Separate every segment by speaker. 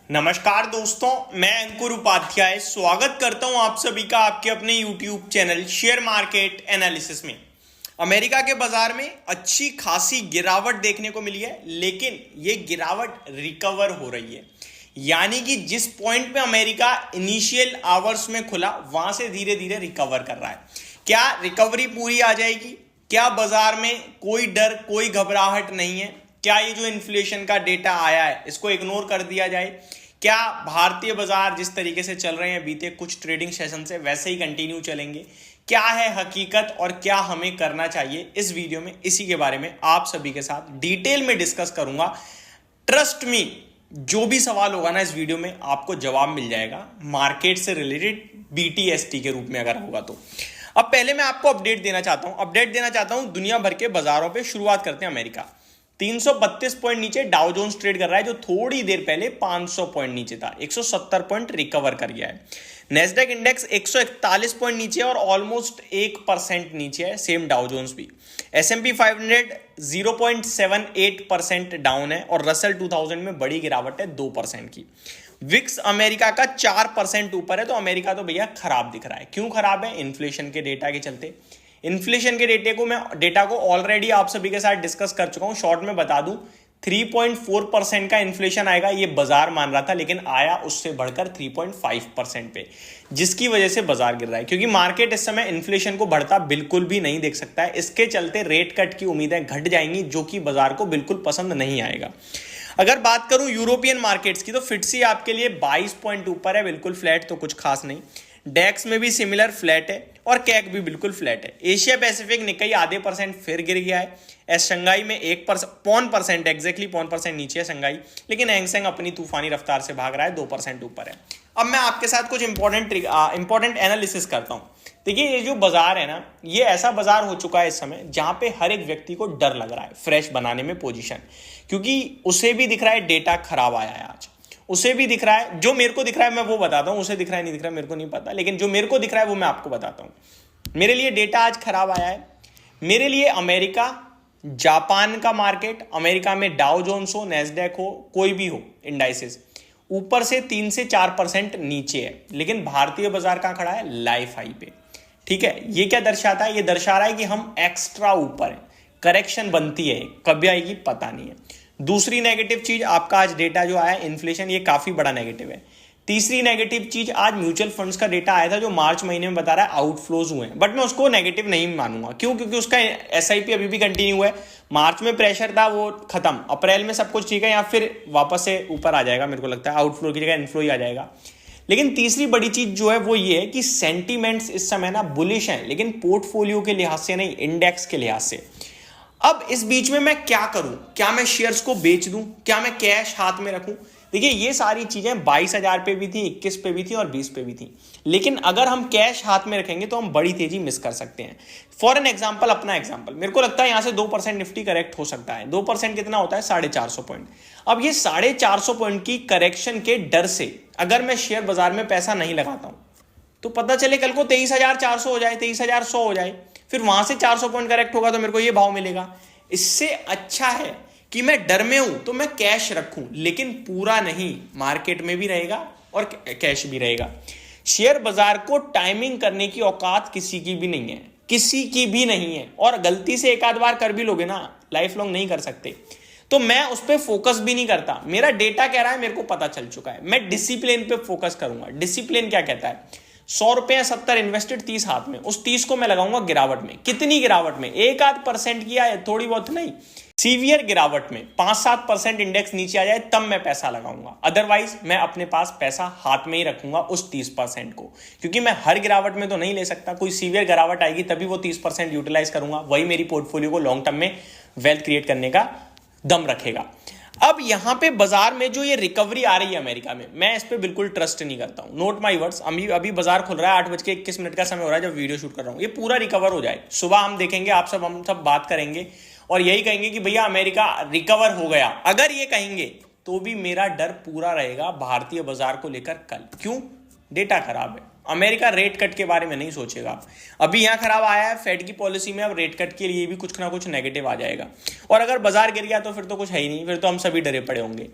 Speaker 1: नमस्कार दोस्तों, मैं अंकुर उपाध्याय स्वागत करता हूं आप सभी का आपके अपने YouTube channel share market analysis में। अमेरिका के बाजार में अच्छी खासी गिरावट देखने को मिली है, लेकिन ये गिरावट रिकवर हो रही है। यानी कि जिस पॉइंट पे अमेरिका इनिशियल आवर्स में खुला, वहां से धीरे धीरे रिकवर कर रहा है। क्या रिकवरी पूरी आ जाएगी? क्या बाजार में कोई डर, कोई घबराहट नहीं है? क्या ये जो इन्फ्लेशन का डेटा आया है इसको इग्नोर कर दिया जाए? क्या भारतीय बाजार जिस तरीके से चल रहे हैं बीते कुछ ट्रेडिंग सेशन से वैसे ही कंटिन्यू चलेंगे? क्या है हकीकत और क्या हमें करना चाहिए? इस वीडियो में इसी के बारे में आप सभी के साथ डिटेल में डिस्कस करूंगा। ट्रस्ट मी, जो भी सवाल होगा ना इस वीडियो में आपको जवाब मिल जाएगा, मार्केट से रिलेटेड BTST के रूप में अगर होगा तो। अब पहले मैं आपको अपडेट देना चाहता हूं दुनिया भर के बाजारों पे। शुरुआत करते हैं अमेरिका। 332 पॉइंट नीचे डाउ जोन्स ट्रेड कर रहा है, जो थोड़ी देर पहले 500 पॉइंट नीचे था। 170 पॉइंट रिकवर कर गया है। नेस्डैक इंडेक्स 141 पॉइंट नीचे और ऑलमोस्ट 1% नीचे है, सेम डाउ जोन्स भी। S&P 500 0.78% डाउन है और रसल 2000 में बड़ी गिरावट है 2% की। विक्स अमेरिका का 4% ऊपर है, तो अमेरिका तो भैया खराब दिख रहा है। क्यों खराब है? इन्फ्लेशन के डेटा के चलते। इन्फ्लेशन के डेटा को ऑलरेडी आप सभी के साथ डिस्कस कर चुका हूं। शॉर्ट में बता दूं, 3.4% का इन्फ्लेशन आएगा ये बाजार मान रहा था, लेकिन आया उससे बढ़कर 3.5% पे, जिसकी वजह से बाजार गिर रहा है। क्योंकि मार्केट इस समय इन्फ्लेशन को बढ़ता बिल्कुल भी नहीं देख सकता है। इसके चलते रेट कट की उम्मीदें घट जाएंगी, जो कि बाजार को बिल्कुल पसंद नहीं आएगा। अगर बात करूं यूरोपियन मार्केट्स की, तो फिटसी आपके लिए 22 पॉइंट ऊपर है, बिल्कुल फ्लैट, तो कुछ खास नहीं। डेक्स में भी सिमिलर फ्लैट है और कैक भी बिल्कुल फ्लैट है। एशिया पैसिफिक निकाई आधे % फिर गिर गया है। शंघाई में 1% एग्जैक्टली 1% नीचे है शंघाई, लेकिन हैंगसेंग अपनी तूफानी रफ्तार से भाग रहा है, 2% ऊपर है। अब मैं आपके साथ कुछ इंपॉर्टेंट एनालिसिस करता हूं। देखिए, ये जो बाजार है ना, ये ऐसा बाजार हो चुका है इस समय जहां पे हर एक व्यक्ति को डर लग रहा है फ्रेश बनाने में पोजीशन, क्योंकि उसे भी दिख रहा है डेटा खराब आया है आज। उसे भी दिख रहा है, जो मेरे को दिख रहा है मैं वो बताता हूं, उसे दिख रहा है नहीं दिख रहा है मेरे को नहीं पता, लेकिन जो मेरे को दिख रहा है वो मैं आपको बताता हूं। मेरे लिए डेटा आज खराब आया है। मेरे लिए अमेरिका, जापान का मार्केट, अमेरिका में डाउ जोन्स हो, नेस्डैक हो, कोई भी हो इंडाइसेस, ऊपर से 3 से 4% नीचे है। लेकिन भारतीय बाजार कहां खड़ा है? लाइफ हाई पे। ठीक है, ये क्या दर्शाता है? ये दर्शा रहा है कि हम एक्स्ट्रा ऊपर है। करेक्शन बनती है, कभी आएगी पता नहीं है। दूसरी नेगेटिव चीज, आपका आज डेटा जो आया इन्फ्लेशन, ये काफी बड़ा नेगेटिव है। तीसरी नेगेटिव चीज, आज म्यूचुअल फंड्स का डेटा आया था जो मार्च महीने में बता रहा है आउटफ्लोज हुए हैं, बट मैं उसको नेगेटिव नहीं मानूंगा। क्यों? क्योंकि उसका SIP अभी भी कंटिन्यू है। मार्च में प्रेशर था, वो खत्म। अप्रैल में सब कुछ ठीक है, या फिर वापस से ऊपर आ जाएगा। मेरे को लगता है आउटफ्लो की जगह इनफ्लो ही आ जाएगा। लेकिन तीसरी बड़ी चीज जो है वो ये है कि सेंटीमेंट्स इस समय ना बुलिश हैं, लेकिन पोर्टफोलियो के लिहाज से नहीं, इंडेक्स के लिहाज से। अब इस बीच में मैं क्या करूं? क्या मैं शेयर्स को बेच दूं? क्या मैं कैश हाथ में रखूं? देखिए, ये सारी चीजें 22,000 पे भी थी, 21 पे भी थी और 20 पे भी थी। लेकिन अगर हम कैश हाथ में रखेंगे तो हम बड़ी तेजी मिस कर सकते हैं। फॉर एन एग्जाम्पल, अपना एग्जाम्पल, मेरे को लगता है यहां से 2% निफ्टी करेक्ट हो सकता है। 2% कितना होता है? 450 पॉइंट। अब ये 450 पॉइंट की करेक्शन के डर से अगर मैं शेयर बाजार में पैसा नहीं लगाता हूं, तो पता चले कल को 23,400 हो जाए, 23,100 हो जाए, फिर वहां से 400 पॉइंट करेक्ट होगा तो मेरे को ये भाव मिलेगा। इससे अच्छा है कि मैं डर में हूं तो मैं कैश रखूं, लेकिन पूरा नहीं, मार्केट में भी रहेगा और कैश भी रहेगा। शेयर बाजार को टाइमिंग करने की औकात किसी की भी नहीं है, किसी की भी नहीं है। और गलती से एक आध बार कर भी लोगे ना, लाइफ लॉन्ग नहीं कर सकते। तो मैं उस पर फोकस भी नहीं करता। मेरा डेटा कह रहा है, मेरे को पता चल चुका है, मैं डिसिप्लिन पे फोकस करूंगा। डिसिप्लिन क्या कहता है? 100 रुपये 70 इन्वेस्टेड, 30 हाथ में, उस 30 को मैं लगाऊंगा गिरावट में। कितनी गिरावट में? 1-8% की आए, थोड़ी बहुत नहीं, सीवियर गिरावट में 5-7% इंडेक्स नीचे आ जाए तब मैं पैसा लगाऊंगा। अदरवाइज मैं अपने पास पैसा हाथ में ही रखूंगा उस 30% को, क्योंकि मैं हर गिरावट में तो नहीं ले सकता। कोई सीवियर गिरावट आएगी तभी वो 30% यूटिलाइज करूंगा, वही मेरी पोर्टफोलियो को लॉन्ग टर्म में वेल्थ क्रिएट करने का दम रखेगा। अब यहां पे बाजार में जो ये रिकवरी आ रही है अमेरिका में, मैं इस पे बिल्कुल ट्रस्ट नहीं करता हूं। नोट माय वर्ड्स, अभी बाजार खुल रहा है, 8:21 का समय हो रहा है जब वीडियो शूट कर रहा हूं। ये पूरा रिकवर हो जाए, सुबह हम देखेंगे, हम सब बात करेंगे और यही कहेंगे कि भैया अमेरिका रिकवर हो गया। अगर ये कहेंगे तो भी मेरा डर पूरा रहेगा भारतीय बाजार को लेकर कल। क्यों? डेटा खराब है। अमेरिका रेट कट के बारे में नहीं सोचेगा। अभी यहां खराब आया है फेड की पॉलिसी में, अब रेट कट के लिए भी कुछ ना कुछ नेगेटिव आ जाएगा। और अगर बाजार गिर गया तो फिर तो कुछ है ही नहीं, फिर तो हम सभी डरे पड़े होंगे।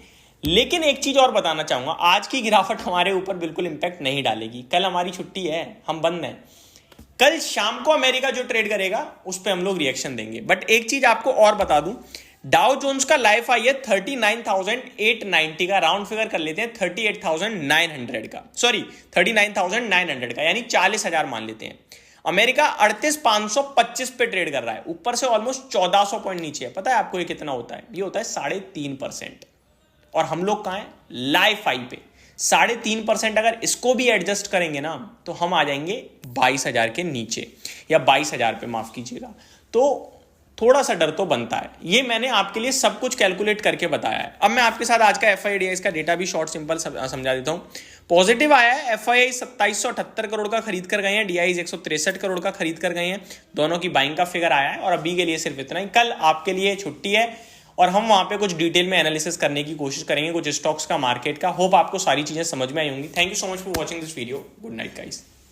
Speaker 1: लेकिन एक चीज और बताना चाहूंगा, आज की गिरावट हमारे ऊपर बिल्कुल इंपैक्ट नहीं डालेगी। कल हमारी छुट्टी है, हम बंद हैं। कल शाम को अमेरिका जो ट्रेड करेगा उस पर हम लोग रिएक्शन देंगे। बट एक चीज आपको और बता दूं, डाउ जोन्स का लाइफ आई है 39,890 का, राउंड फिगर कर लेते हैं 38,900 का, सॉरी 39,900 का, यानी 40,000 मान लेते हैं। अमेरिका 38,525 पे ट्रेड कर रहा है, ऊपर से ऑलमोस्ट 1400 पॉइंट नीचे है। पता है आपको ये कितना होता है? ये होता है 3.5%। और हम लोग कहां हैं? लाइफ हाई पे 3.5%। अगर इसको भी एडजस्ट करेंगे ना तो हम आ जाएंगे 22,000 के नीचे, या 22,000 पे, माफ कीजिएगा। तो थोड़ा सा डर तो बनता है। ये मैंने आपके लिए सब कुछ कैलकुलेट करके बताया है। अब मैं आपके साथ आज का एफआईआई का डेटा भी शॉर्ट सिंपल समझा देता हूं। पॉजिटिव आया है, एफआईआई 2778 करोड़ का खरीद कर गए हैं, डीआईज 163 करोड़ का खरीद कर गए हैं। दोनों की बाइंग का फिगर आया है। और अभी के लिए सिर्फ इतना ही। कल आपके लिए छुट्टी है और हम वहां पे कुछ डिटेल में एनालिसिस करने की कोशिश करेंगे, कुछ स्टॉक्स का, मार्केट का। होप आपको सारी चीजें समझ में आई होंगी। Thank you so much for watching this video. Good night guys.